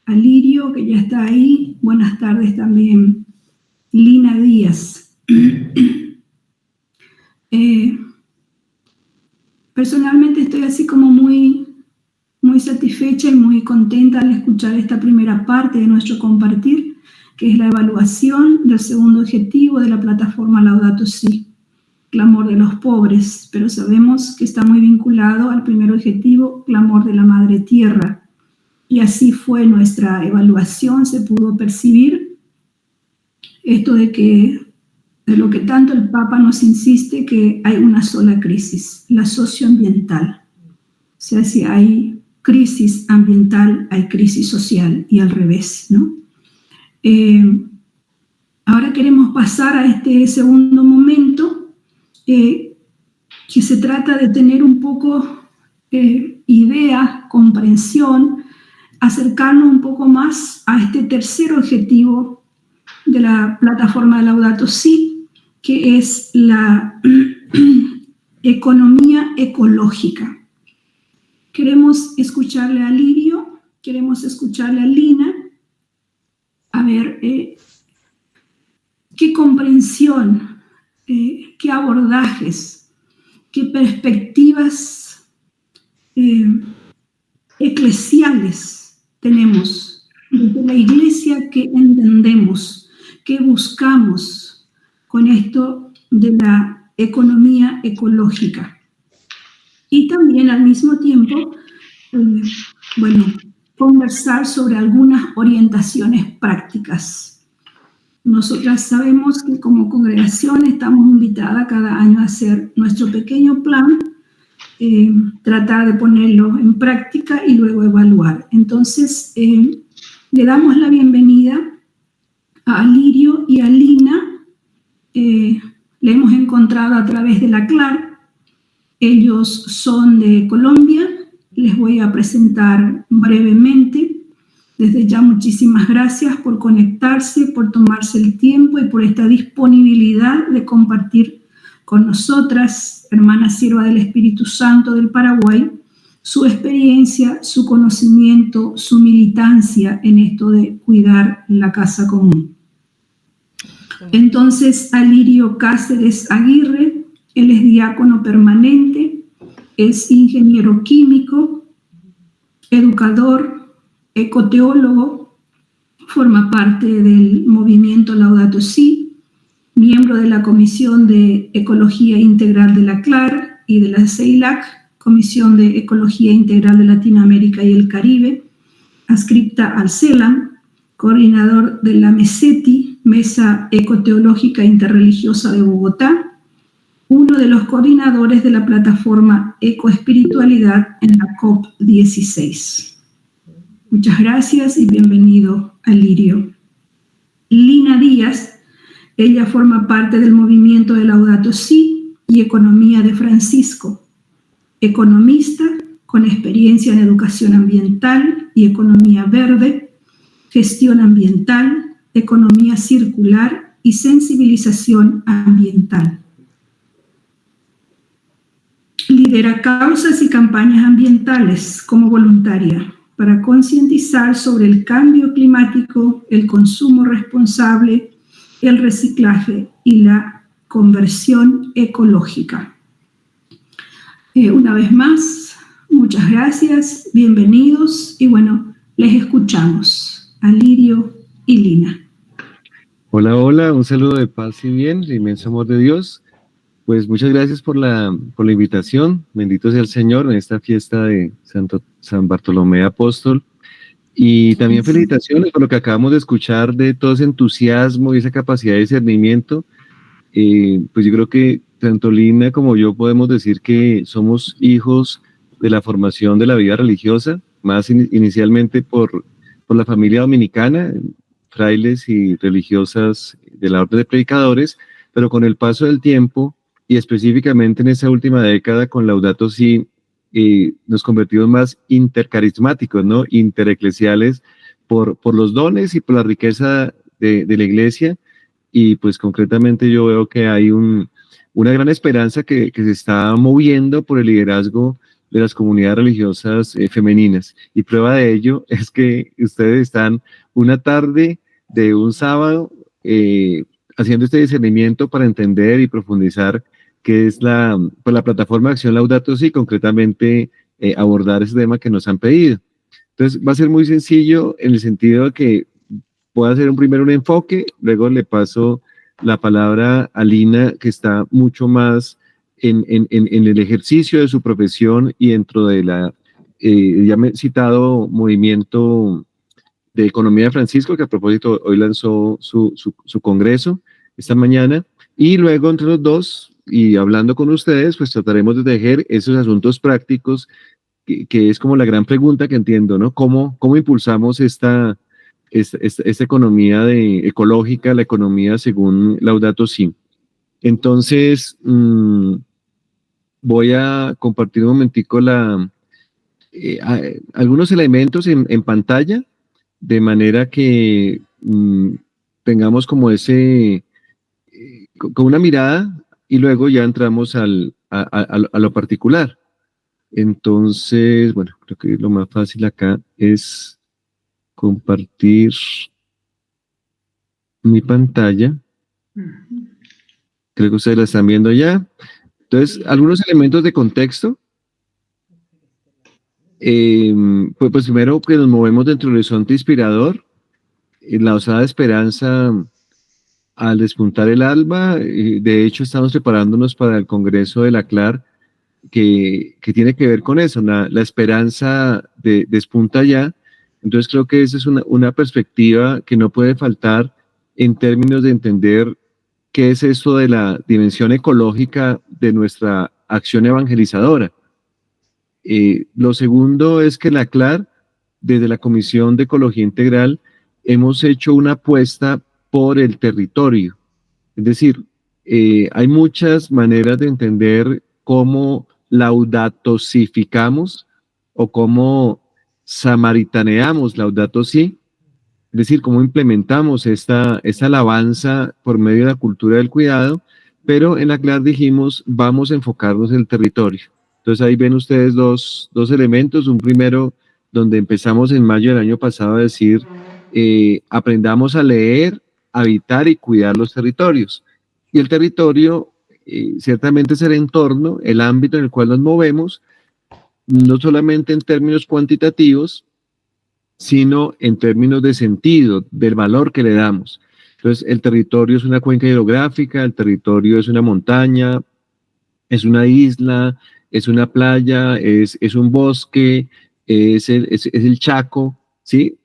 a Lirio, que ya está ahí. Buenas tardes también, Lina Díaz. Personalmente estoy así como muy satisfecha y muy contenta al escuchar esta primera parte de nuestro compartir, que es la evaluación del segundo objetivo de la plataforma Laudato Si, clamor de los pobres, pero sabemos que está muy vinculado al primer objetivo, clamor de la Madre Tierra. Y así fue nuestra evaluación, se pudo percibir esto de lo que tanto el Papa nos insiste, que hay una sola crisis, la socioambiental. O sea, si hay crisis ambiental, hay crisis social y al revés, ¿no? Ahora queremos pasar a este segundo momento, que se trata de tener un poco idea, comprensión, acercarnos un poco más a este tercer objetivo de la plataforma de Laudato Si, que es la economía ecológica. Queremos escucharle a Lirio, queremos escucharle a Lina, a ver qué comprensión, qué abordajes, qué perspectivas eclesiales tenemos desde la Iglesia, que entendemos, que buscamos con esto de la economía ecológica. Y también al mismo tiempo, conversar sobre algunas orientaciones prácticas. Nosotras sabemos que como congregación estamos invitadas cada año a hacer nuestro pequeño plan, tratar de ponerlo en práctica y luego evaluar. Entonces, le damos la bienvenida a Lirio y a Lina. Le hemos encontrado a través de la CLAR. Ellos son de Colombia. Les voy a presentar brevemente. Desde ya muchísimas gracias por conectarse, por tomarse el tiempo y por esta disponibilidad de compartir con nosotras, hermana sierva del Espíritu Santo del Paraguay, su experiencia, su conocimiento, su militancia en esto de cuidar la casa común. Entonces, Alirio Cáceres Aguirre, él es diácono permanente, es ingeniero químico, educador, ecoteólogo, forma parte del movimiento Laudato Si, miembro de la Comisión de Ecología Integral de la CLAR y de la CEILAC, Comisión de Ecología Integral de Latinoamérica y el Caribe, adscripta al CELAM, coordinador de la MESETI, Mesa Ecoteológica Interreligiosa de Bogotá, uno de los coordinadores de la plataforma Ecoespiritualidad en la COP16. Muchas gracias y bienvenido a Lirio. Lina Díaz, ella forma parte del movimiento de Laudato Si y Economía de Francisco, economista con experiencia en educación ambiental y economía verde, gestión ambiental, economía circular y sensibilización ambiental. Lidera causas y campañas ambientales como voluntaria para concientizar sobre el cambio climático, el consumo responsable, el reciclaje y la conversión ecológica. Una vez más, muchas gracias, bienvenidos y bueno, les escuchamos a Lirio y Lina. Hola, hola, un saludo de paz y bien, de inmenso amor de Dios. Pues muchas gracias por la invitación. Bendito sea el Señor en esta fiesta de San Bartolomé Apóstol. Y también felicitaciones por lo que acabamos de escuchar, de todo ese entusiasmo y esa capacidad de discernimiento. Pues yo creo que tanto Lina como yo podemos decir que somos hijos de la formación de la vida religiosa, más inicialmente por la familia dominicana, frailes y religiosas de la orden de predicadores, pero con el paso del tiempo y específicamente en esa última década con Laudato Si, nos convertimos más intercarismáticos, ¿no? Intereclesiales por los dones y por la riqueza de la iglesia. Y pues concretamente yo veo que hay una gran esperanza que se está moviendo por el liderazgo de las comunidades religiosas femeninas. Y prueba de ello es que ustedes están una tarde de un sábado haciendo este discernimiento para entender y profundizar qué es pues la plataforma de acción Laudato Si, concretamente abordar ese tema que nos han pedido. Entonces va a ser muy sencillo en el sentido de que puedo hacer primero un enfoque, luego le paso la palabra a Lina, que está mucho más en el ejercicio de su profesión y dentro de ya me he citado movimiento de economía de Francisco, que a propósito hoy lanzó su congreso esta mañana, y luego entre los dos, y hablando con ustedes, pues trataremos de tejer esos asuntos prácticos, que es como la gran pregunta que entiendo, ¿no? ¿Cómo impulsamos esta economía ecológica, la economía según Laudato Si? Entonces, voy a compartir un momentico algunos elementos en pantalla, de manera que tengamos como con una mirada, y luego ya entramos a lo particular. Entonces, bueno, creo que lo más fácil acá es compartir mi pantalla. Creo que ustedes la están viendo ya. Entonces, algunos elementos de contexto. Pues primero que nos movemos dentro del horizonte inspirador, en la osada esperanza al despuntar el alba. De hecho, estamos preparándonos para el Congreso de la CLAR, que tiene que ver con eso, la esperanza despunta ya. Entonces creo que esa es una perspectiva que no puede faltar en términos de entender qué es esto de la dimensión ecológica de nuestra acción evangelizadora. Lo segundo es que la CLAR, desde la Comisión de Ecología Integral, hemos hecho una apuesta por el territorio. Es decir, hay muchas maneras de entender cómo laudatosificamos o cómo samaritaneamos Laudato Si, es decir, cómo implementamos esta alabanza por medio de la cultura del cuidado, pero en la CLAR dijimos, vamos a enfocarnos en el territorio. Entonces ahí ven ustedes dos elementos. Un primero, donde empezamos en mayo del año pasado a decir, aprendamos a leer, habitar y cuidar los territorios. Y el territorio ciertamente es el entorno, el ámbito en el cual nos movemos, no solamente en términos cuantitativos, sino en términos de sentido, del valor que le damos. Entonces, el territorio es una cuenca hidrográfica, el territorio es una montaña, es una isla, es una playa, es un bosque, es el Chaco, ¿sí?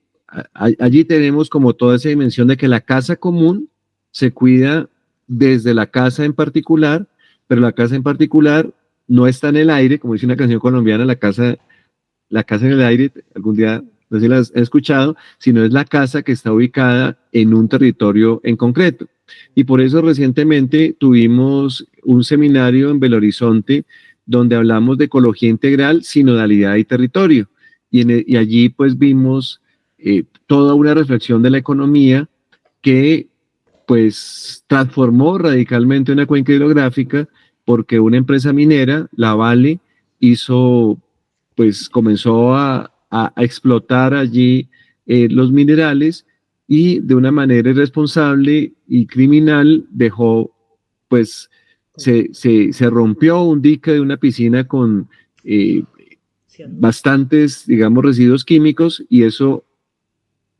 Allí tenemos como toda esa dimensión de que la casa común se cuida desde la casa en particular, pero la casa en particular no está en el aire, como dice una canción colombiana, la casa en el aire, algún día, no sé si la has escuchado, sino es la casa que está ubicada en un territorio en concreto. Y por eso recientemente tuvimos un seminario en Belo Horizonte donde hablamos de ecología integral, sinodalidad y territorio. Y allí pues vimos toda una reflexión de la economía que pues transformó radicalmente una cuenca hidrográfica, porque una empresa minera, la Vale, comenzó a explotar allí los minerales, y de una manera irresponsable y criminal se rompió un dique de una piscina con bastantes, digamos, residuos químicos, y eso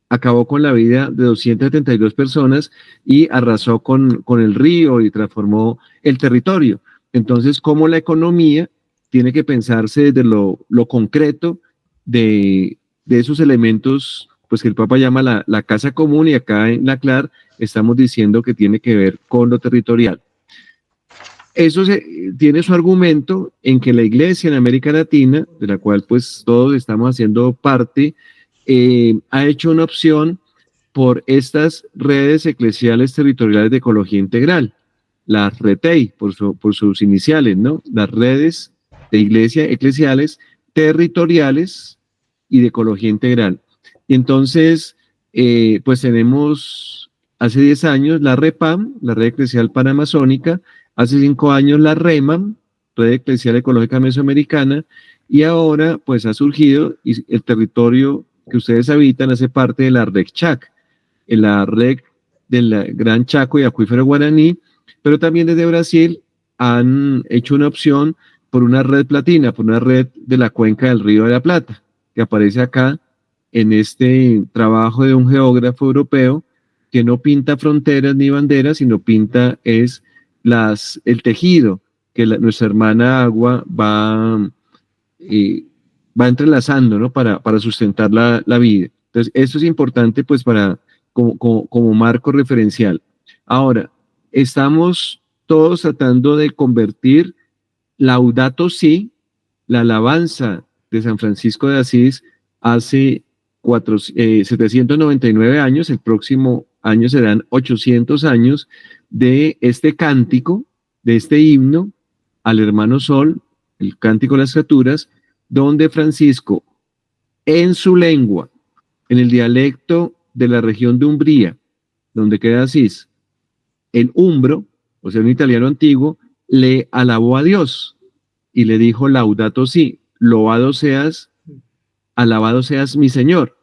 acabó con la vida de 272 personas y arrasó con el río y transformó el territorio. Entonces, cómo la economía tiene que pensarse desde lo concreto de esos elementos, pues que el Papa llama la casa común, y acá en la CLAR estamos diciendo que tiene que ver con lo territorial. Eso tiene su argumento en que la Iglesia en América Latina, de la cual pues todos estamos haciendo parte, ha hecho una opción por estas redes eclesiales territoriales de ecología integral, las RETEI, por sus iniciales, ¿no? Las redes de iglesia eclesiales territoriales y de ecología integral. Y entonces, pues tenemos hace 10 años la REPAM, la Red Eclesial Panamazónica, hace 5 años la REMAM, Red Eclesial Ecológica Mesoamericana, y ahora pues ha surgido y el territorio que ustedes habitan hace parte de la REC Chac, la REC del Gran Chaco y Acuífero Guaraní, pero también desde Brasil han hecho una opción por una red platina, por una red de la cuenca del Río de la Plata, que aparece acá en este trabajo de un geógrafo europeo que no pinta fronteras ni banderas, sino pinta es el tejido que nuestra hermana agua va entrelazando, ¿no? Para sustentar la vida. Entonces, esto es importante pues como marco referencial. Ahora, estamos todos tratando de convertir Laudato Si, la alabanza de San Francisco de Asís, hace 799 años, el próximo año serán 800 años de este cántico, de este himno al hermano Sol, el cántico de las criaturas, donde Francisco, en su lengua, en el dialecto de la región de Umbría, donde queda Asís, en umbro, o sea, un italiano antiguo, le alabó a Dios y le dijo Laudato Si, alabado seas mi Señor.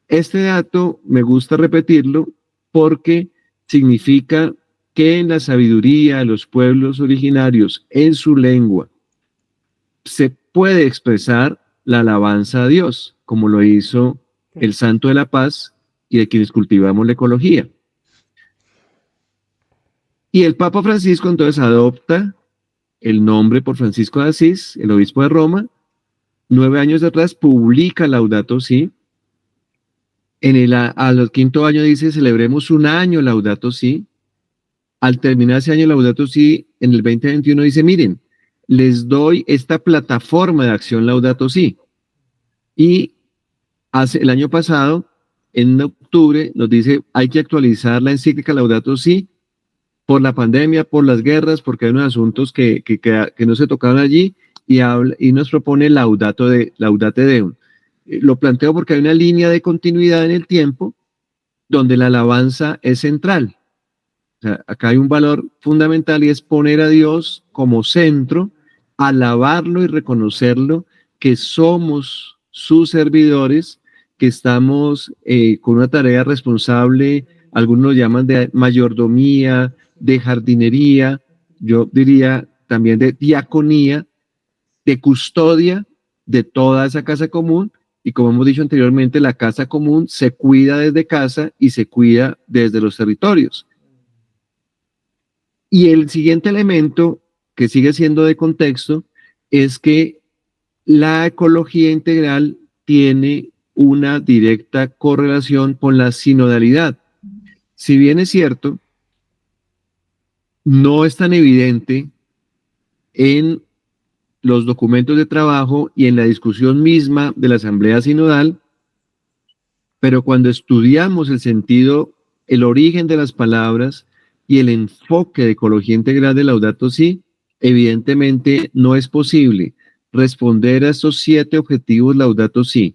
Este dato me gusta repetirlo porque significa que en la sabiduría de los pueblos originarios, en su lengua, se puede expresar la alabanza a Dios, como lo hizo el Santo de la Paz y de quienes cultivamos la ecología. Y el Papa Francisco entonces adopta el nombre por Francisco de Asís, el obispo de Roma. 9 años atrás publica Laudato Si. Al quinto año dice, celebremos un año Laudato Si. Al terminar ese año Laudato Si, en el 2021 dice, miren, les doy esta plataforma de acción Laudato Si. Y el año pasado, en octubre, nos dice, hay que actualizar la encíclica Laudato Si por la pandemia, por las guerras, porque hay unos asuntos que no se tocaron allí, y nos propone Laudate Deum. Lo planteo porque hay una línea de continuidad en el tiempo donde la alabanza es central. O sea, acá hay un valor fundamental y es poner a Dios como centro, alabarlo y reconocerlo, que somos sus servidores, que estamos con una tarea responsable, algunos lo llaman de mayordomía, de jardinería, yo diría también de diaconía, de custodia de toda esa casa común, y como hemos dicho anteriormente, la casa común se cuida desde casa y se cuida desde los territorios. Y el siguiente elemento, que sigue siendo de contexto, es que la ecología integral tiene una directa correlación con la sinodalidad. Si bien es cierto, no es tan evidente en los documentos de trabajo y en la discusión misma de la Asamblea Sinodal, pero cuando estudiamos el sentido, el origen de las palabras y el enfoque de ecología integral de Laudato Si, evidentemente no es posible responder a estos 7 objetivos Laudato Si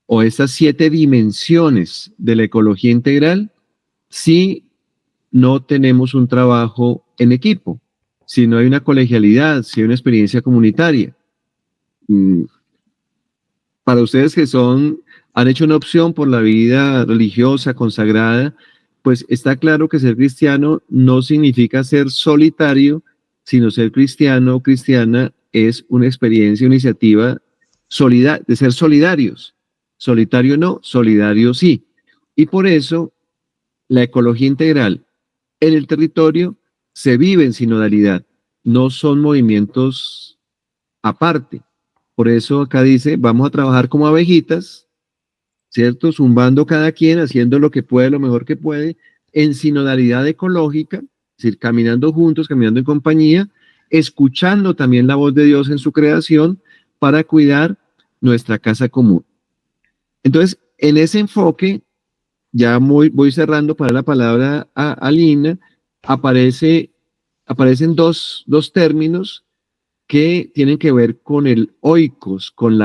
o estas 7 dimensiones de la ecología integral si no tenemos un trabajo en equipo, si no hay una colegialidad, si hay una experiencia comunitaria. Para ustedes que han hecho una opción por la vida religiosa, consagrada, pues está claro que ser cristiano no significa ser solitario, sino ser cristiano o cristiana es una experiencia, una iniciativa de ser solidarios. Solitario no, solidario sí. Y por eso la ecología integral en el territorio se vive en sinodalidad, no son movimientos aparte. Por eso acá dice, vamos a trabajar como abejitas, ¿cierto? Zumbando cada quien, haciendo lo que puede, lo mejor que puede, en sinodalidad ecológica, es decir, caminando juntos, caminando en compañía, escuchando también la voz de Dios en su creación para cuidar nuestra casa común. Entonces, en ese enfoque, ya voy cerrando para la palabra a Lina, aparecen dos términos que tienen que ver con el oikos, con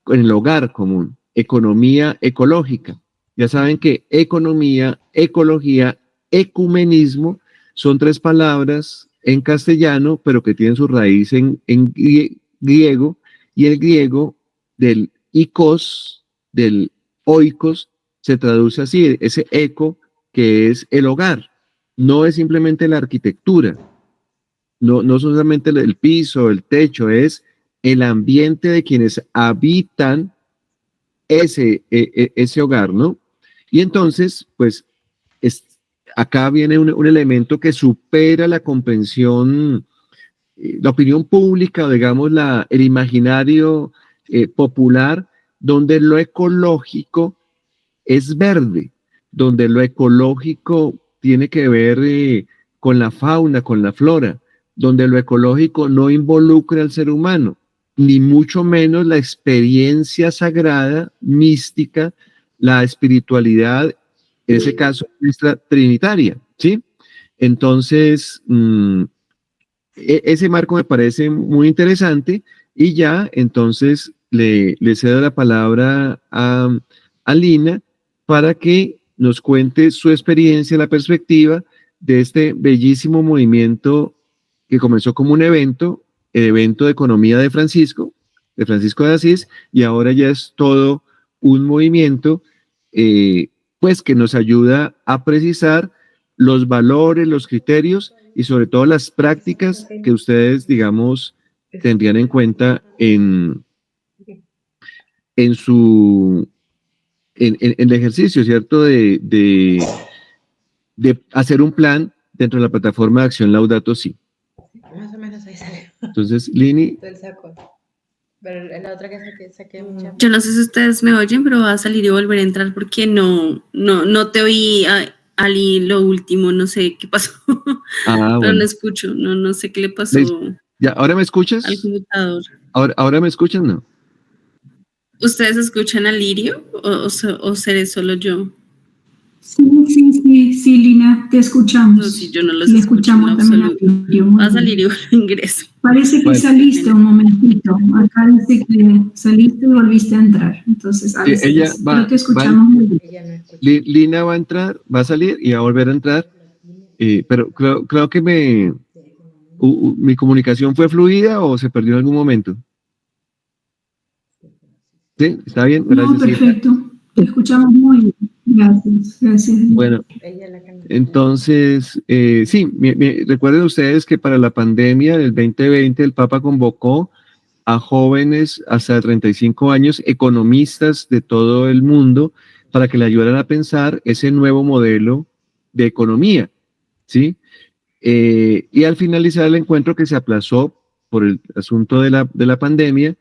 el hogar común, economía ecológica. Ya saben que economía, ecología, ecumenismo son 3 palabras en castellano, pero que tienen su raíz en griego y el griego del ikos, del oikos, se traduce así, ese eco que es el hogar, no es simplemente la arquitectura, no solamente el piso, el techo, es el ambiente de quienes habitan ese hogar, ¿no? Y entonces, pues, es, acá viene un elemento que supera la comprensión, la opinión pública, o digamos, el imaginario popular, donde lo ecológico es verde, donde lo ecológico tiene que ver con la fauna, con la flora, donde lo ecológico no involucra al ser humano, ni mucho menos la experiencia sagrada, mística, la espiritualidad, en ese caso nuestra trinitaria, ¿sí? Entonces, ese marco me parece muy interesante y ya entonces le cedo la palabra a Lina para que nos cuente su experiencia, la perspectiva de este bellísimo movimiento que comenzó como un evento, el evento de economía de Francisco de Asís, y ahora ya es todo un movimiento, pues que nos ayuda a precisar los valores, los criterios y sobre todo las prácticas que ustedes, digamos, tendrían en cuenta en su en el ejercicio, ¿cierto? De hacer un plan dentro de la plataforma de acción Laudato Si. Más o menos ahí sale. Entonces, Lini. Del saco. Pero la otra que saqué mucha. Yo no sé si ustedes me oyen, pero va a salir y volver a entrar porque no te oí, Ali, lo último, no sé qué pasó. Pero Bueno. no escucho, no sé qué le pasó. ¿Ya? ¿Ahora me escuchas? Al computador. ¿Ahora me escuchas? No. ¿Ustedes escuchan a Lirio o seré solo yo? Sí, Lina, te escuchamos. No, sí, yo no los Le escucho escuchamos en también absoluto. Va a salir y ingreso. Parece que saliste un momentito. Acá dice que saliste y volviste a entrar. Entonces, a veces, pero te escuchamos muy bien. Lina va a entrar, va a salir y va a volver a entrar. Pero creo que mi comunicación fue fluida o se perdió en algún momento. ¿Sí? ¿Está bien? Gracias. No, perfecto. Te escuchamos muy bien. Gracias. Bueno, entonces, sí, recuerden ustedes que para la pandemia del 2020 el Papa convocó a jóvenes hasta 35 años, economistas de todo el mundo, para que le ayudaran a pensar ese nuevo modelo de economía, ¿sí? Y al finalizar el encuentro que se aplazó por el asunto de la pandemia,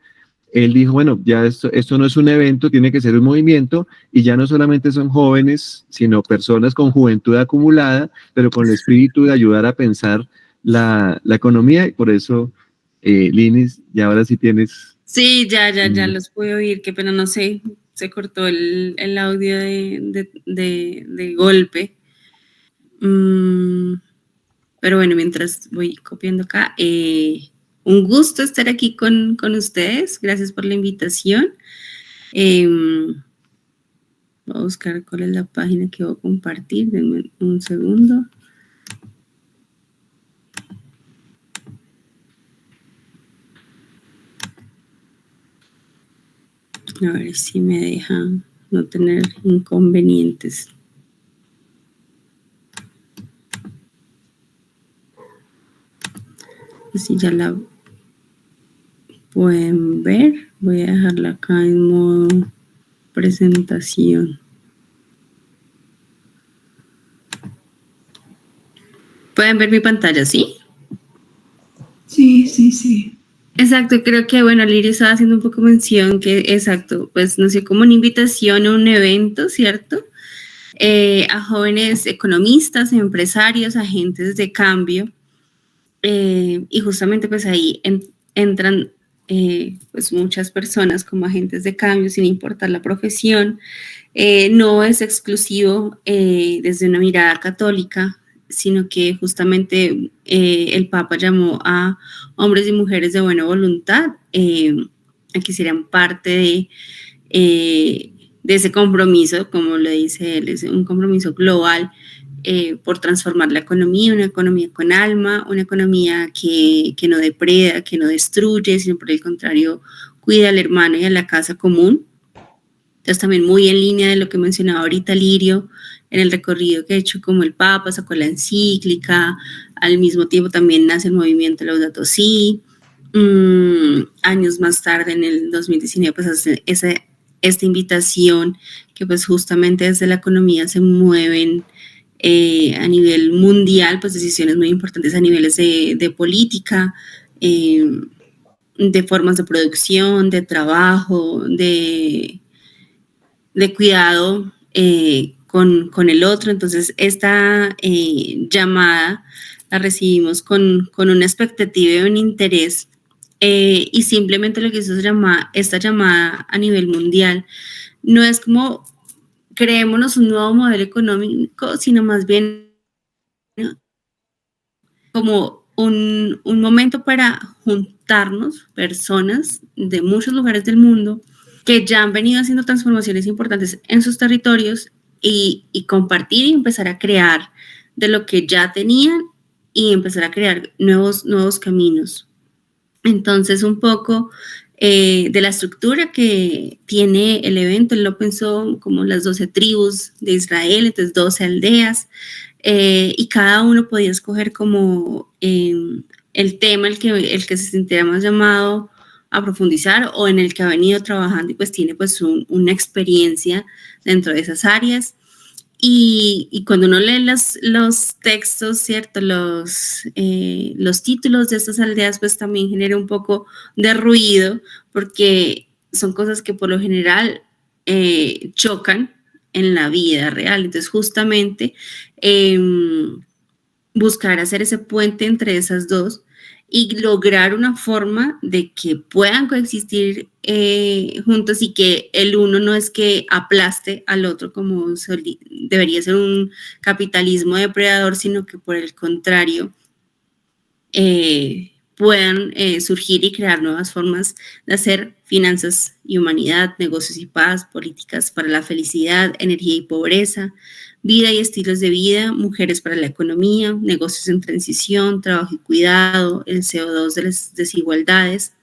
él dijo, bueno, ya esto no es un evento, tiene que ser un movimiento, y ya no solamente son jóvenes, sino personas con juventud acumulada, pero con el espíritu de ayudar a pensar la economía, y por eso, Linis, ya ahora sí tienes... Sí, ya los puedo oír, qué pena, no sé, se cortó el audio de golpe. Pero bueno, mientras voy copiando acá, un gusto estar aquí con ustedes. Gracias por la invitación. Voy a buscar cuál es la página que voy a compartir. Denme un segundo. A ver si me deja no tener inconvenientes. Así ya la pueden ver. Voy a dejarla acá en modo presentación. ¿Pueden ver mi pantalla, sí? Sí. Exacto, creo que, bueno, Lirio estaba haciendo un poco mención que, exacto, pues no sé, como una invitación a un evento, ¿cierto? A jóvenes economistas, empresarios, agentes de cambio, y justamente pues ahí entran pues muchas personas como agentes de cambio sin importar la profesión. No es exclusivo desde una mirada católica, sino que justamente el Papa llamó a hombres y mujeres de buena voluntad a que serían parte de ese compromiso, como lo dice él, es un compromiso global por transformar la economía, una economía con alma, una economía que no depreda, que no destruye, sino por el contrario cuida al hermano y a la casa común. Entonces también muy en línea de lo que mencionaba ahorita Lirio, en el recorrido que ha hecho como el Papa, sacó la encíclica, al mismo tiempo también nace el movimiento Laudato Si. Años más tarde, en el 2019, pues hace esta invitación que pues justamente desde la economía se mueven a nivel mundial, pues decisiones muy importantes a niveles de política, de formas de producción, de trabajo, de cuidado con el otro. Entonces, esta llamada la recibimos con una expectativa y un interés, y simplemente lo que hizo esta llamada a nivel mundial no es como creémonos un nuevo modelo económico, sino más bien como un momento para juntarnos personas de muchos lugares del mundo que ya han venido haciendo transformaciones importantes en sus territorios y compartir y empezar a crear de lo que ya tenían y empezar a crear nuevos caminos. Entonces, un poco de la estructura que tiene el evento, él lo pensó como las 12 tribus de Israel, entonces 12 aldeas, y cada uno podía escoger como el tema el que se sintiera más llamado a profundizar o en el que ha venido trabajando y pues tiene pues una experiencia dentro de esas áreas. Y cuando uno lee los textos, ¿cierto? Los títulos de estas aldeas, pues también genera un poco de ruido, porque son cosas que por lo general chocan en la vida real. Entonces, justamente buscar hacer ese puente entre esas dos y lograr una forma de que puedan coexistir juntos y que el uno no es que aplaste al otro como debería ser un capitalismo depredador, sino que por el contrario puedan surgir y crear nuevas formas de hacer finanzas y humanidad, negocios y paz, políticas para la felicidad, energía y pobreza, vida y estilos de vida, mujeres para la economía, negocios en transición, trabajo y cuidado, el CO2 de las desigualdades,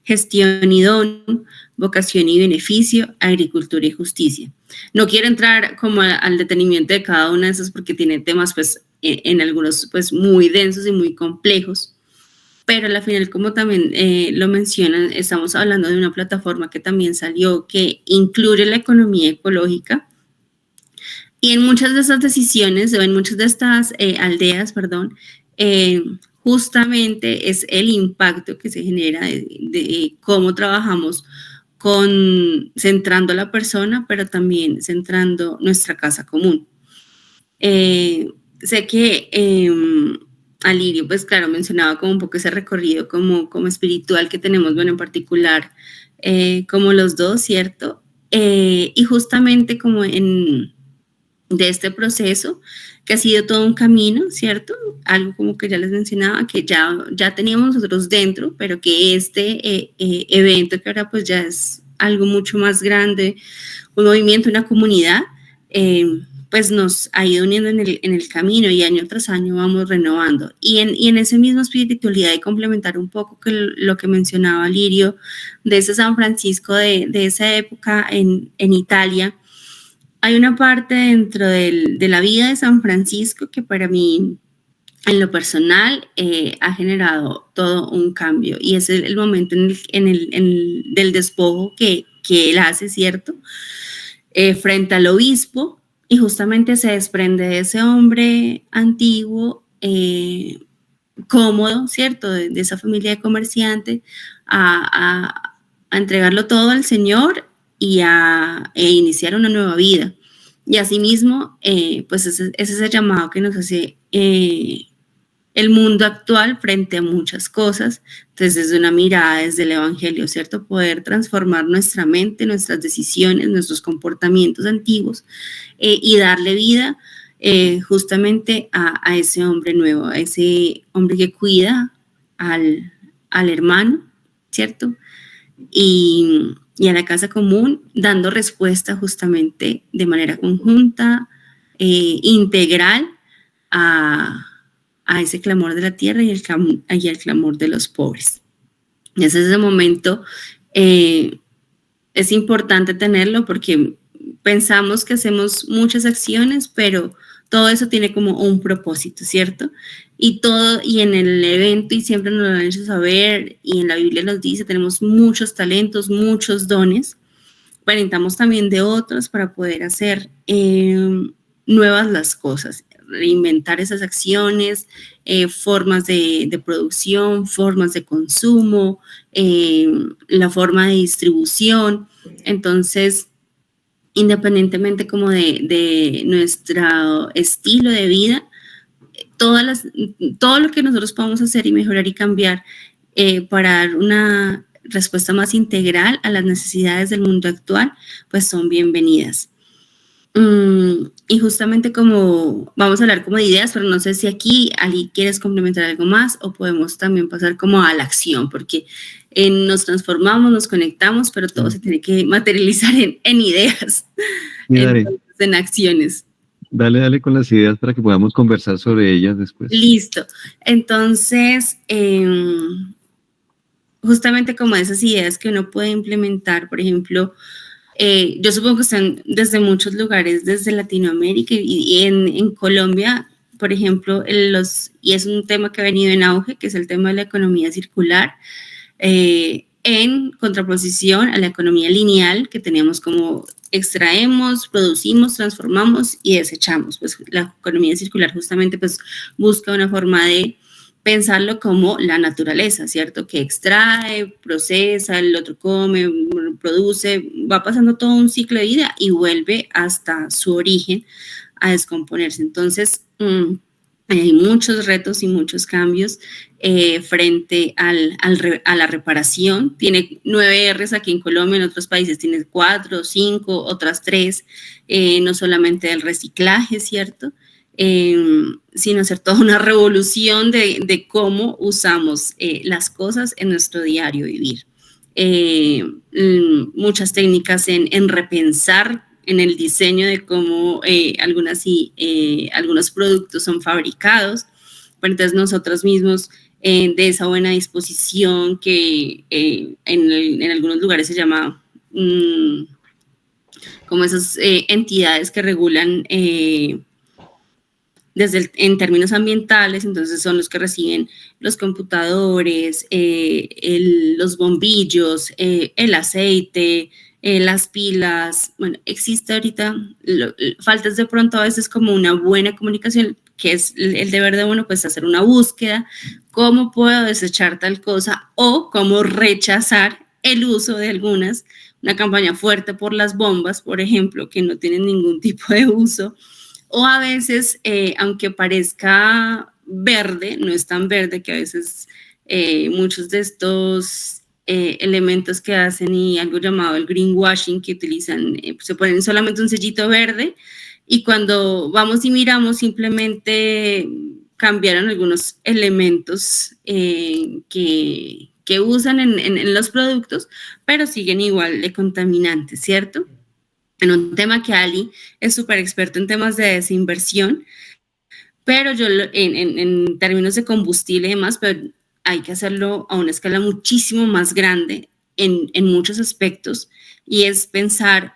gestión y don, vocación y beneficio, agricultura y justicia. No quiero entrar como al detenimiento de cada una de esas porque tiene temas pues en algunos pues muy densos y muy complejos, pero al final, como también lo mencionan, estamos hablando de una plataforma que también salió que incluye la economía ecológica. Y en muchas de esas decisiones, o en muchas de estas aldeas, justamente es el impacto que se genera de cómo trabajamos centrando a la persona, pero también centrando nuestra casa común. Sé que Alirio, pues claro, mencionaba como un poco ese recorrido como espiritual que tenemos, bueno, en particular, como los dos, ¿cierto? Y justamente como de este proceso, que ha sido todo un camino, ¿cierto? Algo como que ya les mencionaba, que ya teníamos nosotros dentro, pero que este evento, que ahora pues ya es algo mucho más grande, un movimiento, una comunidad, pues nos ha ido uniendo en el camino y año tras año vamos renovando. Y en esa misma espiritualidad y complementar un poco lo que mencionaba Lirio, de ese San Francisco de esa época en Italia, hay una parte dentro de la vida de San Francisco que para mí, en lo personal, ha generado todo un cambio y es el momento del despojo que él hace, ¿cierto? Frente al obispo, y justamente se desprende de ese hombre antiguo, cómodo, ¿cierto? De esa familia de comerciantes, a entregarlo todo al Señor y e iniciar una nueva vida. Y asimismo, pues es ese llamado que nos hace el mundo actual frente a muchas cosas, entonces desde una mirada, desde el Evangelio, ¿cierto? Poder transformar nuestra mente, nuestras decisiones, nuestros comportamientos antiguos y darle vida justamente a ese hombre nuevo, a ese hombre que cuida al hermano, ¿cierto? Y a la casa común, dando respuesta justamente de manera conjunta, integral a ese clamor de la tierra y el clamor de los pobres. Ese es el momento Es importante tenerlo porque pensamos que hacemos muchas acciones, pero todo eso tiene como un propósito, ¿cierto? Y en el evento, y siempre nos lo han hecho saber, y en la Biblia nos dice, tenemos muchos talentos, muchos dones, pero necesitamos también de otros para poder hacer nuevas las cosas, reinventar esas acciones, formas de producción, formas de consumo, la forma de distribución. Entonces, independientemente como de nuestro estilo de vida, todo lo que nosotros podamos hacer y mejorar y cambiar para dar una respuesta más integral a las necesidades del mundo actual, pues son bienvenidas. Y justamente como vamos a hablar como de ideas, pero no sé si aquí, Ali, quieres complementar algo más o podemos también pasar como a la acción, porque nos transformamos, nos conectamos, pero todo se tiene que materializar en ideas, entonces, en acciones. Dale con las ideas para que podamos conversar sobre ellas después. Listo. Entonces, justamente como esas ideas que uno puede implementar, por ejemplo, yo supongo que están desde muchos lugares, desde Latinoamérica y en Colombia, por ejemplo, y es un tema que ha venido en auge, que es el tema de la economía circular, en contraposición a la economía lineal, que teníamos como extraemos, producimos, transformamos y desechamos. Pues la economía circular justamente pues busca una forma de pensarlo como la naturaleza, ¿cierto? Que extrae, procesa, el otro come, produce, va pasando todo un ciclo de vida y vuelve hasta su origen a descomponerse. Entonces, hay muchos retos y muchos cambios frente a la reparación. Tiene 9 R's aquí en Colombia, en otros países tiene 4, 5, otras 3, no solamente el reciclaje, ¿cierto? Sino hacer toda una revolución de cómo usamos las cosas en nuestro diario vivir. Muchas técnicas en repensar en el diseño de cómo algunos productos son fabricados. Bueno, entonces nosotros mismos de esa buena disposición que en algunos lugares se llama como esas entidades que regulan en términos ambientales, entonces son los que reciben los computadores, los bombillos, el aceite, las pilas. Bueno, existe ahorita, faltas de pronto a veces como una buena comunicación, que es el deber de uno, pues hacer una búsqueda, cómo puedo desechar tal cosa o cómo rechazar el uso de algunas, una campaña fuerte por las bombas, por ejemplo, que no tienen ningún tipo de uso. O a veces, aunque parezca verde, no es tan verde, que a veces muchos de estos elementos que hacen y algo llamado el greenwashing que utilizan, se ponen solamente un sellito verde y cuando vamos y miramos simplemente cambiaron algunos elementos que usan en los productos, pero siguen igual de contaminantes, ¿cierto? En un tema que Ali es súper experto en temas de desinversión, pero yo en términos de combustible y demás, pero hay que hacerlo a una escala muchísimo más grande en muchos aspectos y es pensar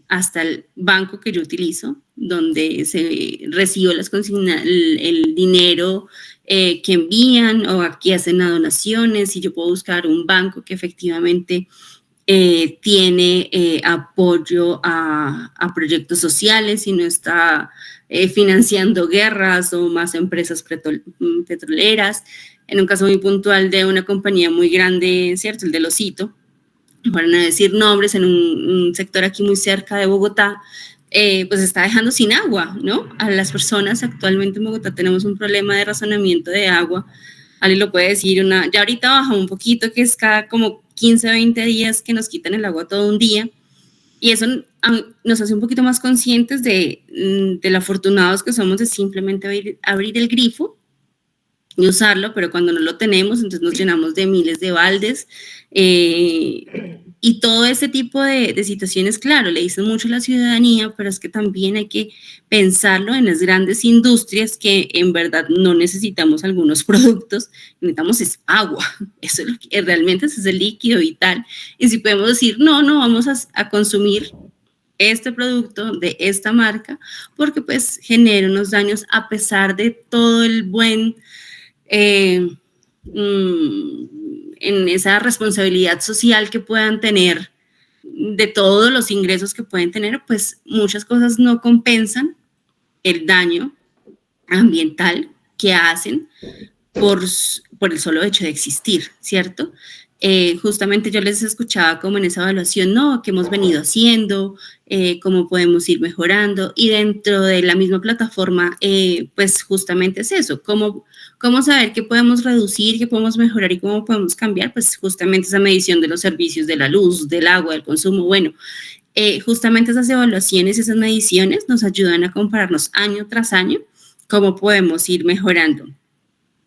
hasta el banco que yo utilizo, donde se recibo las consignas, el dinero que envían o aquí hacen donaciones y yo puedo buscar un banco que efectivamente tiene apoyo a proyectos sociales y no está financiando guerras o más empresas petroleras. En un caso muy puntual de una compañía muy grande, ¿cierto? El de Losito, para no decir nombres, en un sector aquí muy cerca de Bogotá, pues está dejando sin agua, ¿no? A las personas actualmente en Bogotá tenemos un problema de razonamiento de agua. Ali lo puede decir, ya ahorita baja un poquito, que es cada como 15, 20 días que nos quitan el agua todo un día, y eso nos hace un poquito más conscientes de lo afortunados que somos de simplemente abrir el grifo y usarlo, pero cuando no lo tenemos, entonces nos llenamos de miles de baldes, Y todo este tipo de situaciones, claro, le dicen mucho a la ciudadanía, pero es que también hay que pensarlo en las grandes industrias que en verdad no necesitamos algunos productos, necesitamos es agua, eso es lo que realmente ese es el líquido vital. Y si podemos decir, no, no vamos a consumir este producto de esta marca, porque pues genera unos daños a pesar de todo el buen... en esa responsabilidad social que puedan tener, de todos los ingresos que pueden tener, pues muchas cosas no compensan el daño ambiental que hacen por el solo hecho de existir, ¿cierto? Justamente yo les escuchaba como en esa evaluación, ¿no? ¿Qué hemos venido haciendo? ¿Cómo podemos ir mejorando? Y dentro de la misma plataforma, pues justamente es eso, ¿cómo saber qué podemos reducir, qué podemos mejorar y cómo podemos cambiar? Pues justamente esa medición de los servicios, de la luz, del agua, del consumo, bueno, justamente esas evaluaciones, esas mediciones nos ayudan a compararnos año tras año cómo podemos ir mejorando.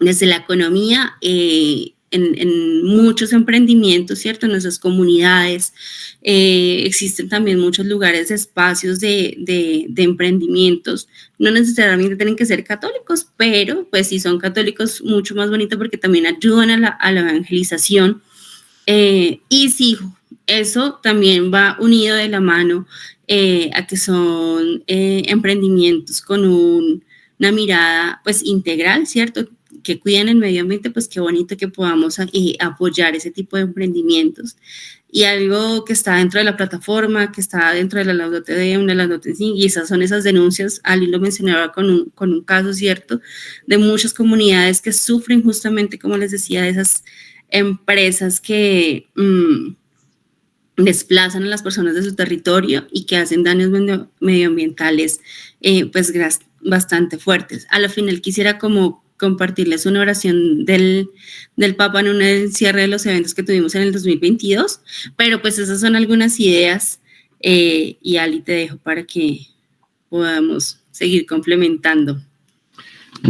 Desde la economía, en muchos emprendimientos, ¿cierto? En nuestras comunidades existen también muchos lugares, espacios de emprendimientos. No necesariamente tienen que ser católicos, pero pues si son católicos, mucho más bonito porque también ayudan a la evangelización. Y sí, eso también va unido de la mano a que son emprendimientos con una mirada pues integral, ¿cierto? Que cuidan el medio ambiente, pues qué bonito que podamos apoyar ese tipo de emprendimientos. Y algo que está dentro de la plataforma, que está dentro de la Laudato Deum, de la Laudato Si, y esas son esas denuncias, Ali lo mencionaba con un caso cierto, de muchas comunidades que sufren justamente, como les decía, de esas empresas que desplazan a las personas de su territorio y que hacen daños medioambientales pues bastante fuertes. A lo final quisiera como compartirles una oración del Papa en un cierre de los eventos que tuvimos en el 2022, pero pues esas son algunas ideas y Ali te dejo para que podamos seguir complementando.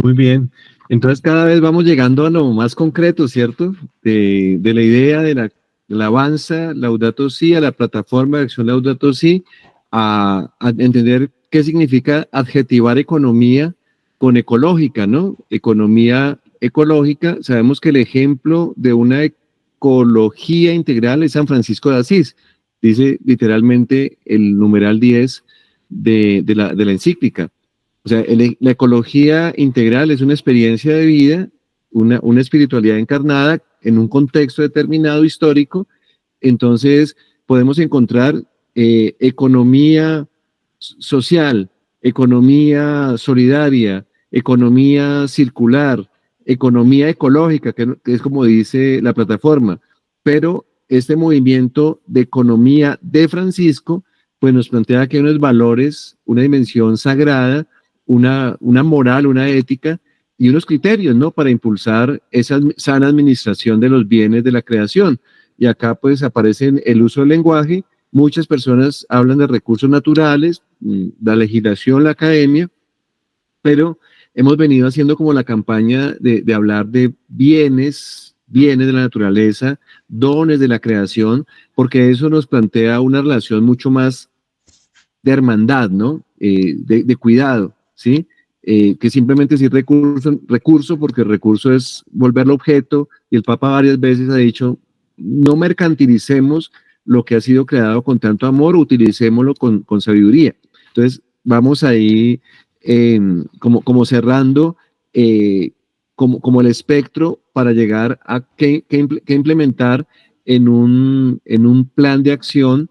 Muy bien. Entonces cada vez vamos llegando a lo más concreto, ¿cierto? De la idea de la alabanza, Laudato Si, a la plataforma de acción Laudato Si, a entender qué significa adjetivar economía con ecológica, ¿no? Economía ecológica, sabemos que el ejemplo de una ecología integral es San Francisco de Asís. Dice literalmente el numeral 10 de la encíclica. O sea, la ecología integral es una experiencia de vida, una espiritualidad encarnada en un contexto determinado histórico. Entonces, podemos encontrar economía social, economía solidaria, economía circular, economía ecológica, que es como dice la plataforma. Pero este movimiento de economía de Francisco, pues nos plantea que hay unos valores, una dimensión sagrada, una moral, una ética y unos criterios, ¿no? Para impulsar esa sana administración de los bienes de la creación. Y acá pues aparece el uso del lenguaje. Muchas personas hablan de recursos naturales, la legislación, la academia, pero hemos venido haciendo como la campaña de hablar de bienes de la naturaleza, dones de la creación, porque eso nos plantea una relación mucho más de hermandad, ¿no? De cuidado, ¿sí? Que simplemente decir recurso, porque el recurso es volverlo objeto, y el Papa varias veces ha dicho, no mercantilicemos lo que ha sido creado con tanto amor, utilicémoslo con sabiduría. Entonces, vamos ahí como cerrando como el espectro para llegar a qué implementar en un plan de acción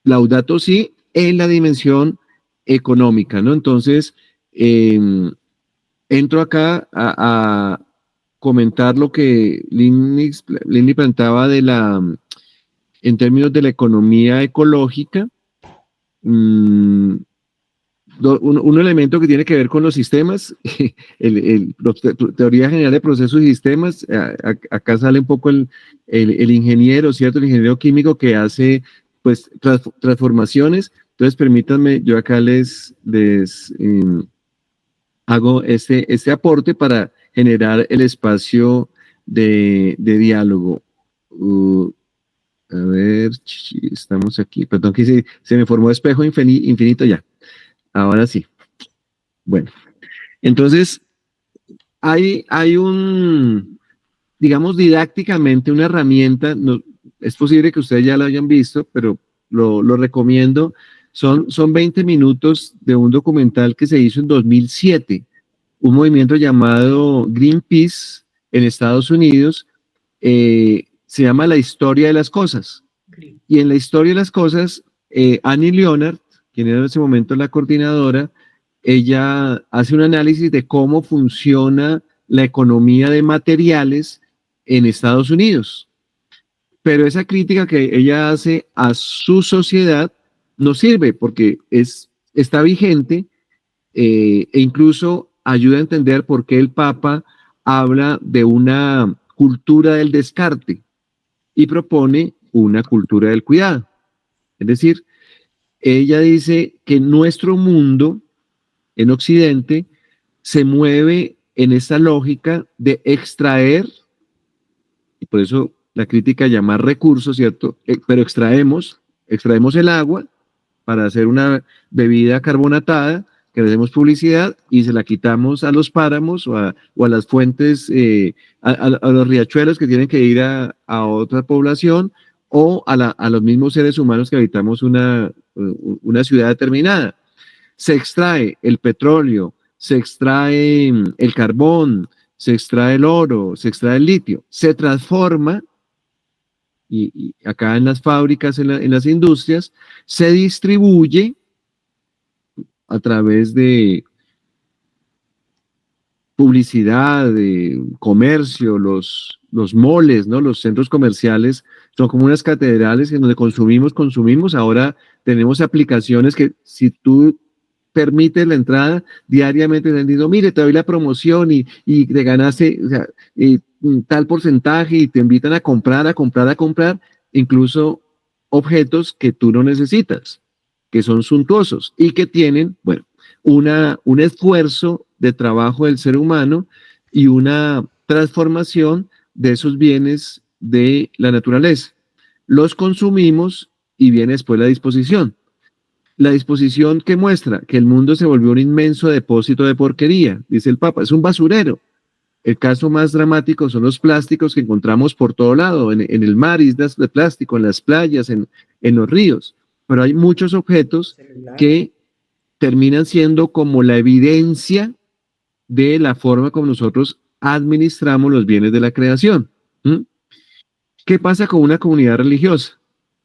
Laudato Si en la dimensión económica, ¿no? Entonces, entro acá a comentar lo que Lini planteaba en términos de la economía ecológica. Un elemento que tiene que ver con los sistemas, teoría general de procesos y sistemas, acá sale un poco el ingeniero, ¿cierto? El ingeniero químico que hace pues transformaciones. Entonces permítanme, yo acá les hago este aporte para generar el espacio de diálogo. A ver, estamos aquí. Perdón, que se me formó espejo infinito ya. Ahora sí. Bueno, entonces hay digamos, didácticamente una herramienta. No, es posible que ustedes ya la hayan visto, pero lo recomiendo. Son 20 minutos de un documental que se hizo en 2007, un movimiento llamado Greenpeace en Estados Unidos. Se llama La historia de las cosas. Y en la historia de las cosas, Annie Leonard, quien era en ese momento la coordinadora, ella hace un análisis de cómo funciona la economía de materiales en Estados Unidos. Pero esa crítica que ella hace a su sociedad no sirve porque está vigente, e incluso ayuda a entender por qué el Papa habla de una cultura del descarte y propone una cultura del cuidado. Es decir, ella dice que nuestro mundo en Occidente se mueve en esa lógica de extraer, y por eso la crítica llama recursos, ¿cierto? Pero extraemos el agua para hacer una bebida carbonatada, que le demos publicidad y se la quitamos a los páramos o a las fuentes, a los riachuelos que tienen que ir a otra población o a los mismos seres humanos que habitamos una ciudad determinada. Se extrae el petróleo, se extrae el carbón, se extrae el oro, se extrae el litio, se transforma y acá en las fábricas, en las industrias, se distribuye a través de publicidad, de comercio, los moles, ¿no? Los centros comerciales son como unas catedrales en donde consumimos. Ahora tenemos aplicaciones que si tú permites la entrada diariamente, te han dicho, mire, te doy la promoción y te ganaste, o sea, tal porcentaje y te invitan a comprar, incluso objetos que tú no necesitas, que son suntuosos y que tienen, bueno, un esfuerzo de trabajo del ser humano y una transformación de esos bienes de la naturaleza. Los consumimos y viene después la disposición. La disposición que muestra que el mundo se volvió un inmenso depósito de porquería, dice el Papa, es un basurero. El caso más dramático son los plásticos que encontramos por todo lado, en el mar, islas de plástico, en las playas, en los ríos. Pero hay muchos objetos que terminan siendo como la evidencia de la forma como nosotros administramos los bienes de la creación. ¿Qué pasa con una comunidad religiosa?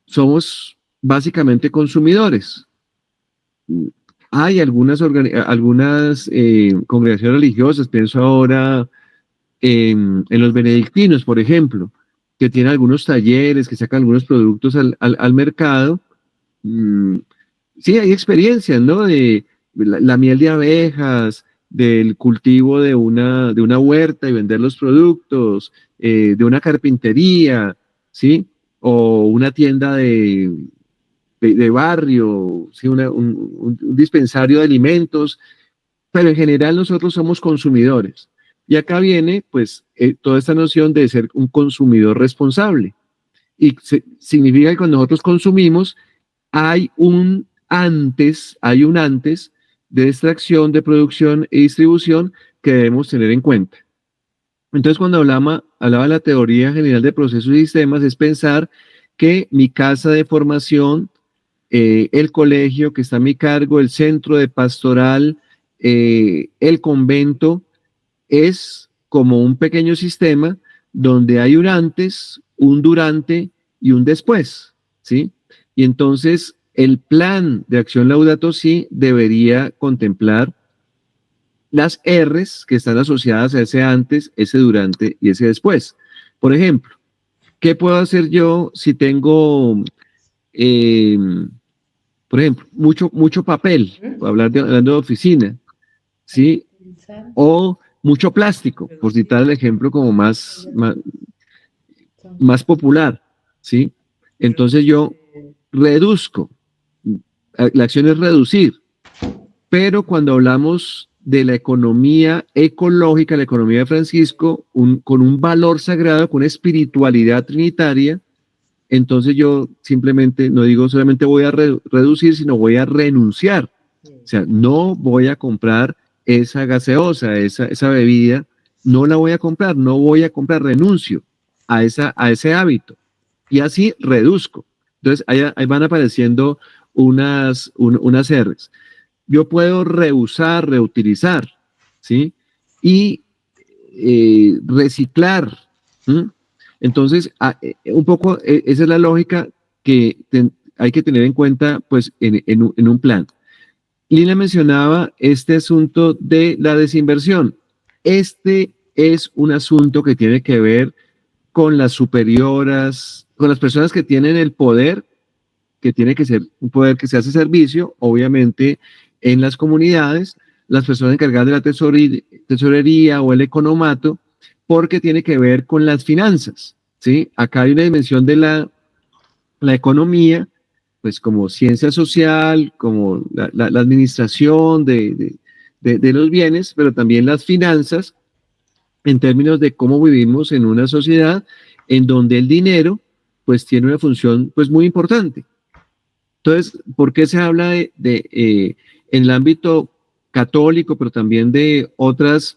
Somos básicamente consumidores. Hay algunas congregaciones religiosas, pienso ahora en los benedictinos, por ejemplo, que tienen algunos talleres, que sacan algunos productos al mercado. Sí, hay experiencias, ¿no? De la miel de abejas, del cultivo de una huerta y vender los productos, de una carpintería, ¿sí? O una tienda de barrio, ¿sí? Un dispensario de alimentos, pero en general nosotros somos consumidores. Y acá viene, pues, toda esta noción de ser un consumidor responsable. Y significa que cuando nosotros consumimos, hay un antes de extracción, de producción y distribución que debemos tener en cuenta. Entonces, cuando hablaba de la teoría general de procesos y sistemas, es pensar que mi casa de formación, el colegio que está a mi cargo, el centro de pastoral, el convento, es como un pequeño sistema donde hay un antes, un durante y un después, ¿sí? Y entonces el plan de acción Laudato Si debería contemplar las R's que están asociadas a ese antes, ese durante y ese después. Por ejemplo, ¿qué puedo hacer yo si tengo, por ejemplo, mucho papel, hablando de oficina, ¿sí? O mucho plástico, por citar el ejemplo como más popular, ¿sí? Entonces yo reduzco. La acción es reducir, pero cuando hablamos de la economía ecológica, la economía de Francisco, con un valor sagrado, con una espiritualidad trinitaria, entonces yo simplemente no digo solamente voy a reducir, sino voy a renunciar. O sea, no voy a comprar esa gaseosa, esa bebida, no la voy a comprar, renuncio a ese hábito. Y así reduzco. Entonces, ahí van apareciendo unas R's. Yo puedo reusar, reutilizar, ¿sí? Y reciclar. ¿Mm? Entonces, un poco esa es la lógica que hay que tener en cuenta, pues, en un plan. Lina mencionaba este asunto de la desinversión. Este es un asunto que tiene que ver con las superioras, con las personas que tienen el poder, que tiene que ser un poder que se hace servicio, obviamente, en las comunidades, las personas encargadas de la tesorería o el economato, porque tiene que ver con las finanzas, ¿sí? Acá hay una dimensión de la economía, pues como ciencia social, como la administración de los bienes, pero también las finanzas, en términos de cómo vivimos en una sociedad en donde el dinero pues tiene una función pues muy importante. Entonces, ¿por qué se habla en el ámbito católico, pero también de otras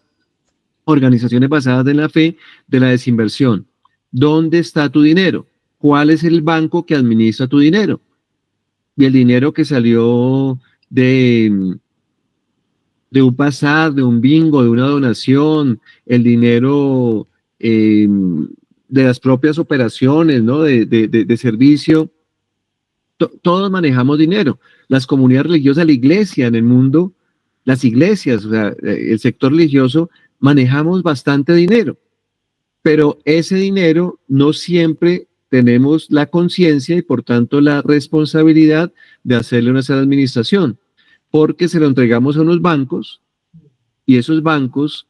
organizaciones basadas en la fe, de la desinversión? ¿Dónde está tu dinero? ¿Cuál es el banco que administra tu dinero? Y el dinero que salió de un pasar, de un bingo, de una donación, el dinero de las propias operaciones, ¿no? de servicio. Todos manejamos dinero. Las comunidades religiosas, la iglesia en el mundo, las iglesias, o sea, el sector religioso, manejamos bastante dinero. Pero ese dinero no siempre tenemos la conciencia y por tanto la responsabilidad de hacerle una sana administración, porque se lo entregamos a unos bancos y esos bancos,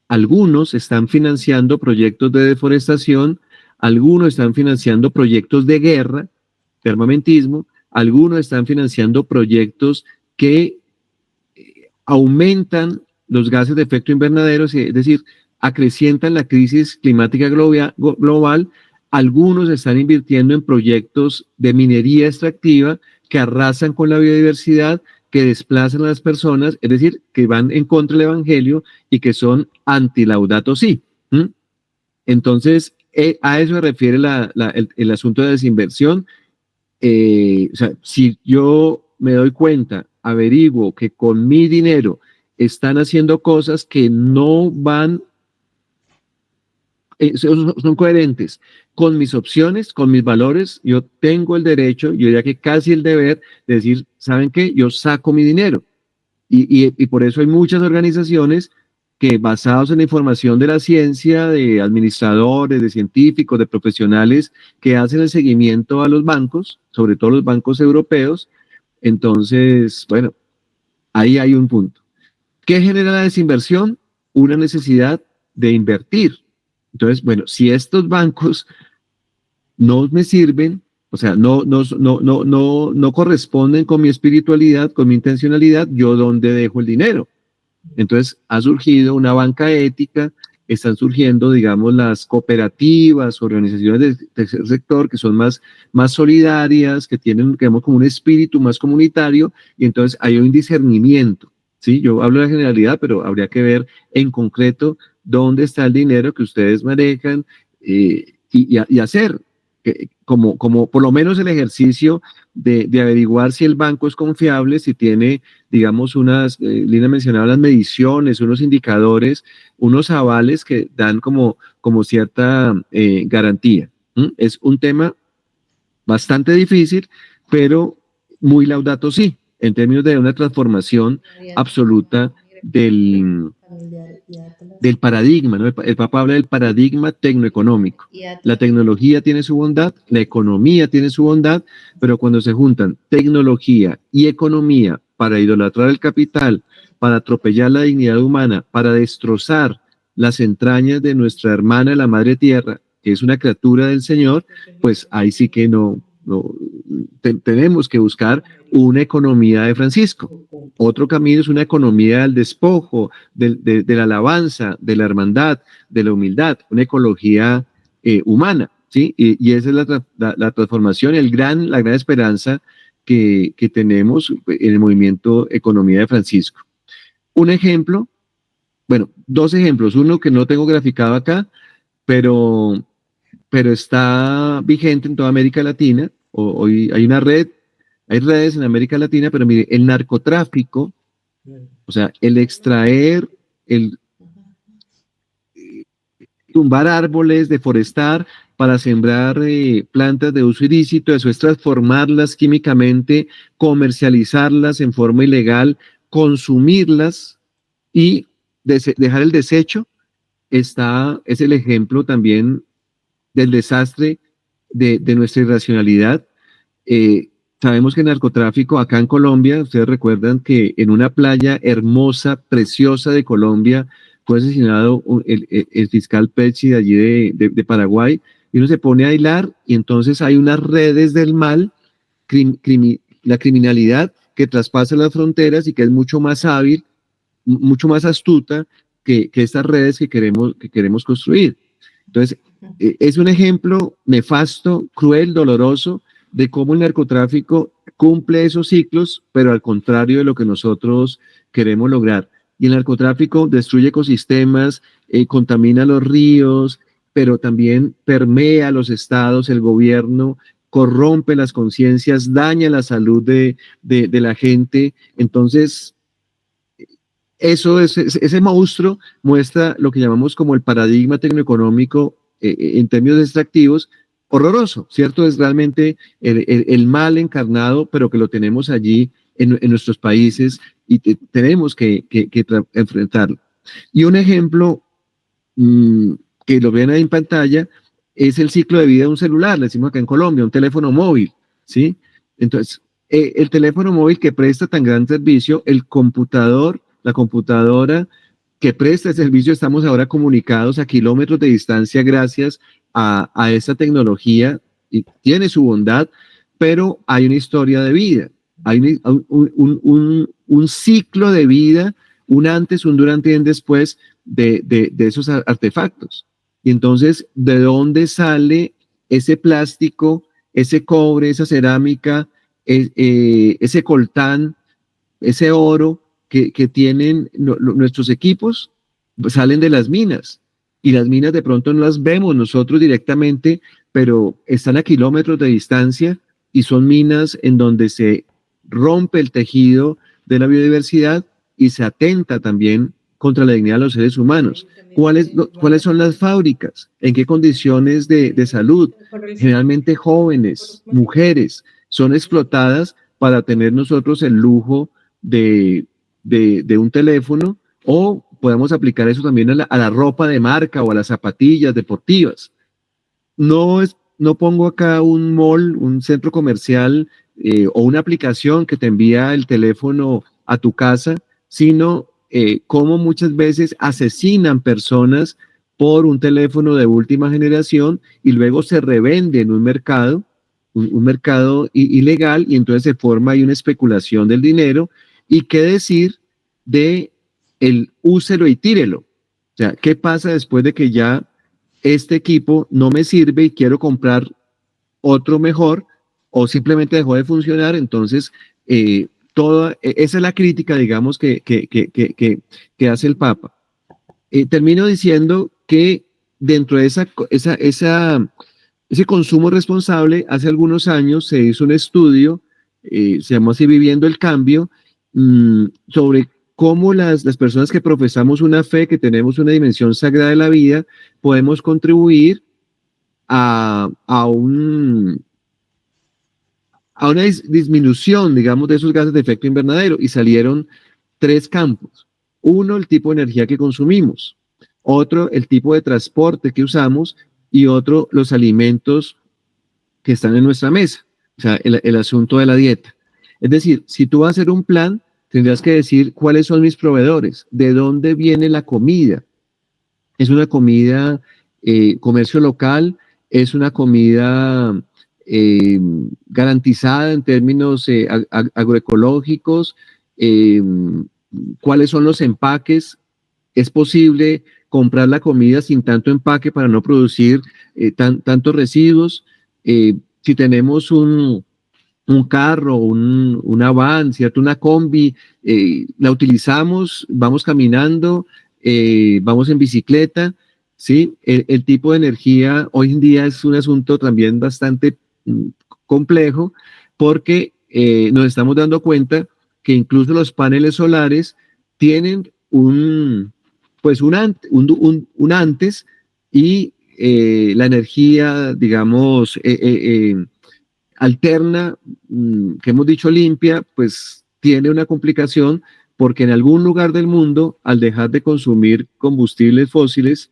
algunos están financiando proyectos de deforestación, algunos están financiando proyectos de guerra, de armamentismo, algunos están financiando proyectos que aumentan los gases de efecto invernadero, es decir, acrecientan la crisis climática global. Algunos están invirtiendo en proyectos de minería extractiva que arrasan con la biodiversidad, que desplazan a las personas, es decir, que van en contra del evangelio y que son anti-Laudato Si. Entonces, a eso se refiere el asunto de desinversión. O sea, si yo me doy cuenta, averiguo que con mi dinero están haciendo cosas que no van, son coherentes con mis opciones, con mis valores, yo tengo el derecho, yo diría que casi el deber de decir, ¿saben qué? Yo saco mi dinero. Y por eso hay muchas organizaciones que, basados en la información de la ciencia, de administradores, de científicos, de profesionales que hacen el seguimiento a los bancos, sobre todo los bancos europeos. Entonces, bueno, ahí hay un punto. ¿Qué genera la desinversión? Una necesidad de invertir. Entonces, bueno, si estos bancos no me sirven, o sea, no corresponden con mi espiritualidad, con mi intencionalidad, ¿yo dónde dejo el dinero? Entonces ha surgido una banca ética, están surgiendo, digamos, las cooperativas, organizaciones del tercer sector que son más solidarias, que tienen, digamos, como un espíritu más comunitario, y entonces hay un discernimiento, ¿sí? Yo hablo de la generalidad, pero habría que ver en concreto dónde está el dinero que ustedes manejan y hacer como por lo menos el ejercicio de averiguar si el banco es confiable, si tiene, digamos, Lina mencionaba las mediciones, unos indicadores, unos avales que dan como cierta garantía. Es un tema bastante difícil, pero muy Laudato Si, en términos de una transformación absoluta del paradigma, ¿no? El Papa habla del paradigma tecnoeconómico. La tecnología tiene su bondad, la economía tiene su bondad, pero cuando se juntan tecnología y economía para idolatrar el capital, para atropellar la dignidad humana, para destrozar las entrañas de nuestra hermana, la Madre Tierra, que es una criatura del Señor, pues ahí sí que tenemos que buscar una economía de Francisco. Otro camino es una economía del despojo, de la alabanza, de la hermandad, de la humildad, una ecología humana. ¿sí? Y esa es la transformación, la gran esperanza que tenemos en el movimiento Economía de Francisco. Un ejemplo, bueno, dos ejemplos, uno que no tengo graficado acá, pero está vigente en toda América Latina. Hoy hay hay redes en América Latina, pero mire, el narcotráfico, o sea, el extraer, el tumbar árboles, deforestar para sembrar plantas de uso ilícito, eso es transformarlas químicamente, comercializarlas en forma ilegal, consumirlas y dejar el desecho, es el ejemplo también del desastre de nuestra irracionalidad. Sabemos que el narcotráfico acá en Colombia, ustedes recuerdan que en una playa hermosa, preciosa de Colombia, fue asesinado el fiscal Pecci de allí de Paraguay, y uno se pone a hilar y entonces hay unas redes del mal, la criminalidad que traspasa las fronteras y que es mucho más hábil, mucho más astuta que estas redes que queremos construir. Entonces, es un ejemplo nefasto, cruel, doloroso, de cómo el narcotráfico cumple esos ciclos, pero al contrario de lo que nosotros queremos lograr. Y el narcotráfico destruye ecosistemas, contamina los ríos, pero también permea los estados, el gobierno, corrompe las conciencias, daña la salud de la gente. Entonces, ese monstruo muestra lo que llamamos como el paradigma tecnoeconómico en términos extractivos, horroroso, ¿cierto? Es realmente el mal encarnado, pero que lo tenemos allí en nuestros países y tenemos que enfrentarlo. Y un ejemplo que lo ven ahí en pantalla es el ciclo de vida de un celular, le decimos acá en Colombia, un teléfono móvil, ¿sí? Entonces, el teléfono móvil que presta tan gran servicio, la computadora que presta el servicio, estamos ahora comunicados a kilómetros de distancia gracias a esa tecnología, y tiene su bondad, pero hay una historia de vida, hay un ciclo de vida, un antes, un durante y un después de esos artefactos. Y entonces, ¿de dónde sale ese plástico, ese cobre, esa cerámica, ese coltán, ese oro que tienen nuestros equipos? Pues salen de las minas, y las minas de pronto no las vemos nosotros directamente, pero están a kilómetros de distancia y son minas en donde se rompe el tejido de la biodiversidad y se atenta también contra la dignidad de los seres humanos. ¿Cuáles son las fábricas? ¿En qué condiciones de salud? Generalmente jóvenes, mujeres, son explotadas para tener nosotros el lujo de un teléfono, o podemos aplicar eso también a la ropa de marca o a las zapatillas deportivas. No pongo acá un mall, un centro comercial o una aplicación que te envía el teléfono a tu casa, sino cómo muchas veces asesinan personas por un teléfono de última generación y luego se revende en un mercado ilegal, y entonces se forma ahí una especulación del dinero. ¿Y qué decir de el úselo y tírelo? O sea, ¿qué pasa después de que ya este equipo no me sirve y quiero comprar otro mejor, o simplemente dejó de funcionar? Entonces, esa es la crítica, digamos, que hace el Papa. Termino diciendo que dentro de ese consumo responsable, hace algunos años se hizo un estudio, se llamó así Viviendo el Cambio, sobre cómo las personas que profesamos una fe, que tenemos una dimensión sagrada de la vida, podemos contribuir a una disminución, digamos, de esos gases de efecto invernadero, y salieron 3 campos. Uno, el tipo de energía que consumimos; otro, el tipo de transporte que usamos; y otro, los alimentos que están en nuestra mesa, o sea, el asunto de la dieta. Es decir, si tú vas a hacer un plan, tendrás que decir cuáles son mis proveedores, de dónde viene la comida. ¿Es una comida comercio local? ¿Es una comida garantizada en términos agroecológicos? ¿Cuáles son los empaques? ¿Es posible comprar la comida sin tanto empaque para no producir tantos residuos. Si tenemos un carro, una van, ¿cierto? Una combi, la utilizamos, vamos caminando, vamos en bicicleta, ¿sí? El tipo de energía hoy en día es un asunto también bastante complejo, porque nos estamos dando cuenta que incluso los paneles solares tienen un antes y la energía, digamos, alterna, que hemos dicho limpia, pues tiene una complicación porque en algún lugar del mundo, al dejar de consumir combustibles fósiles,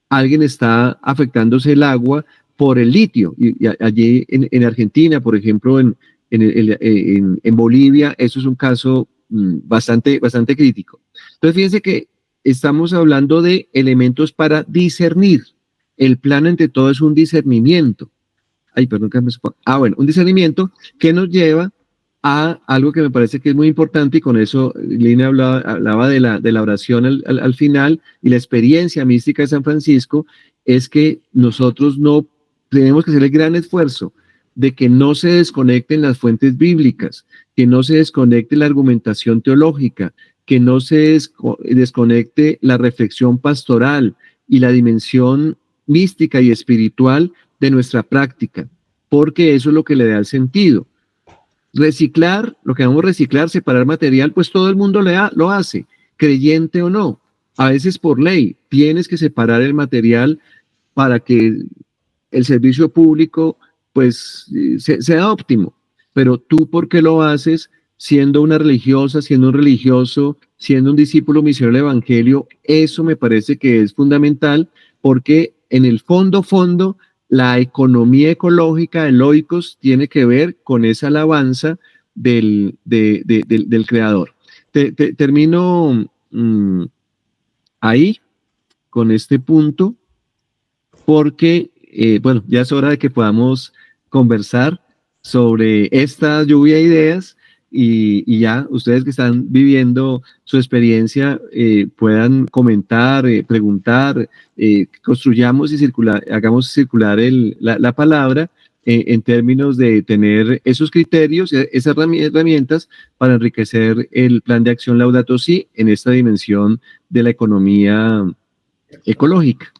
alguien está afectándose el agua por el litio. Y allí en Argentina, por ejemplo, en Bolivia, eso es un caso bastante crítico. Entonces, fíjense que estamos hablando de elementos para discernir. El plano entre todo es un discernimiento. Un discernimiento que nos lleva a algo que me parece que es muy importante, y con eso Lina hablaba de la oración al final, y la experiencia mística de San Francisco, es que nosotros no tenemos que hacer el gran esfuerzo de que no se desconecten las fuentes bíblicas, que no se desconecte la argumentación teológica, que no se desconecte la reflexión pastoral y la dimensión mística y espiritual de nuestra práctica, porque eso es lo que le da el sentido. Reciclar, lo que llamamos reciclar, separar material, pues todo el mundo lo hace, creyente o no. A veces por ley tienes que separar el material para que el servicio público pues sea óptimo. Pero tú, ¿por qué lo haces? Siendo una religiosa, siendo un religioso, siendo un discípulo misionero del Evangelio, eso me parece que es fundamental, porque en el fondo, la economía ecológica de Oikos tiene que ver con esa alabanza del Creador. Termino ahí con este punto, porque, ya es hora de que podamos conversar sobre esta lluvia de ideas, y ya ustedes que están viviendo su experiencia puedan comentar, preguntar, construyamos y hagamos circular la palabra en términos de tener esos criterios, esas herramientas para enriquecer el plan de acción Laudato Si en esta dimensión de la economía ecológica.